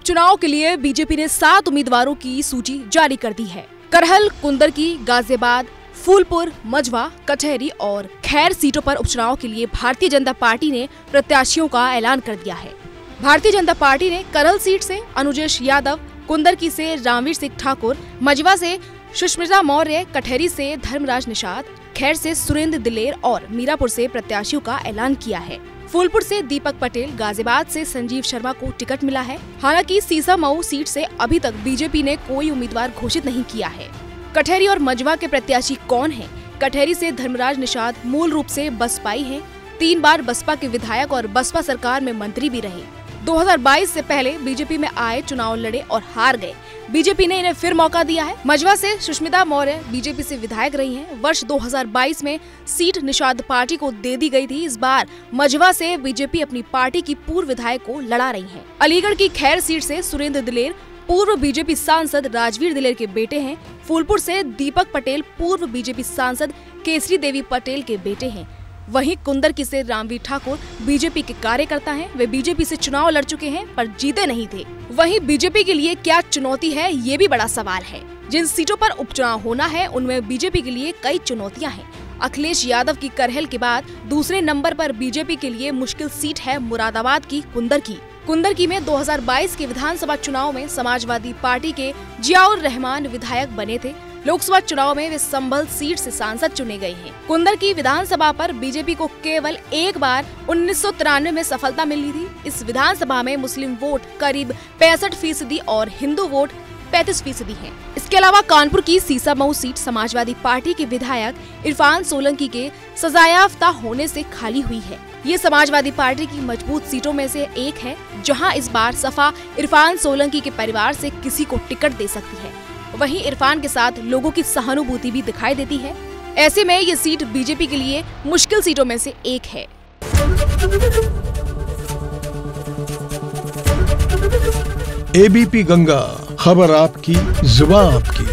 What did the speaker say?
उपचुनाव के लिए बीजेपी ने 7 उम्मीदवारों की सूची जारी कर दी है। करहल, कुंदरकी, गाजियाबाद, फूलपुर, मझवा, कटहरी और खैर सीटों पर उपचुनाव के लिए भारतीय जनता पार्टी ने प्रत्याशियों का ऐलान कर दिया है। भारतीय जनता पार्टी ने करहल सीट से अनुजेश यादव, कुंदरकी से रामवीर सिंह ठाकुर, मझवा से सुष्मिता मौर्य, कटहरी से धर्मराज निषाद, खैर से सुरेंद्र दिलेर और मीरापुर से प्रत्याशियों का ऐलान किया है। फूलपुर से दीपक पटेल, गाजियाबाद से संजीव शर्मा को टिकट मिला है। हालांकि सीसामऊ सीट से अभी तक बीजेपी ने कोई उम्मीदवार घोषित नहीं किया है। कटहरी और मझवा के प्रत्याशी कौन हैं? कटहरी से धर्मराज निषाद मूल रूप से बसपाई हैं। 3 बार बसपा के विधायक और बसपा सरकार में मंत्री भी रहे। 2022 से पहले बीजेपी में आए, चुनाव लड़े और हार गए। बीजेपी ने इन्हें फिर मौका दिया है। मझवा से सुष्मिता मौर्य बीजेपी से विधायक रही हैं। वर्ष 2022 में सीट निषाद पार्टी को दे दी गई थी। इस बार मझवा से बीजेपी अपनी पार्टी की पूर्व विधायक को लड़ा रही है। अलीगढ़ की खैर सीट से सुरेंद्र दिलेर पूर्व बीजेपी सांसद राजवीर दिलेर के बेटे हैं। फूलपुर से दीपक पटेल पूर्व बीजेपी सांसद केसरी देवी पटेल के बेटे हैं। वहीं कुंदरकी से रामवीर ठाकुर बीजेपी के कार्यकर्ता हैं। वे बीजेपी से चुनाव लड़ चुके हैं पर जीते नहीं थे। वहीं बीजेपी के लिए क्या चुनौती है, ये भी बड़ा सवाल है। जिन सीटों पर उपचुनाव होना है उनमें बीजेपी के लिए कई चुनौतियां हैं। अखिलेश यादव की करहल के बाद दूसरे नंबर पर बीजेपी के लिए मुश्किल सीट है मुरादाबाद की कुंदरकी। कुंदरकी में 2022 के विधानसभा चुनाव में समाजवादी पार्टी के जियाउर रहमान विधायक बने थे। लोकसभा चुनाव में वे संभल सीट से सांसद चुने गए हैं। कुंदरकी विधानसभा पर बीजेपी को केवल एक बार 1993 में सफलता मिली थी। इस विधानसभा में मुस्लिम वोट करीब 65% और हिंदू वोट 35% है। इसके अलावा कानपुर की सीसामऊ सीट समाजवादी पार्टी के विधायक इरफान सोलंकी के सजायाफ्ता होने से खाली हुई है। ये समाजवादी पार्टी की मजबूत सीटों में से एक है, जहां इस बार सपा इरफान सोलंकी के परिवार से किसी को टिकट दे सकती है। वहीं इरफान के साथ लोगों की सहानुभूति भी दिखाई देती है। ऐसे में ये सीट बीजेपी के लिए मुश्किल सीटों में से एक है। एबीपी गंगा, खबर आपकी, जुबान आपकी।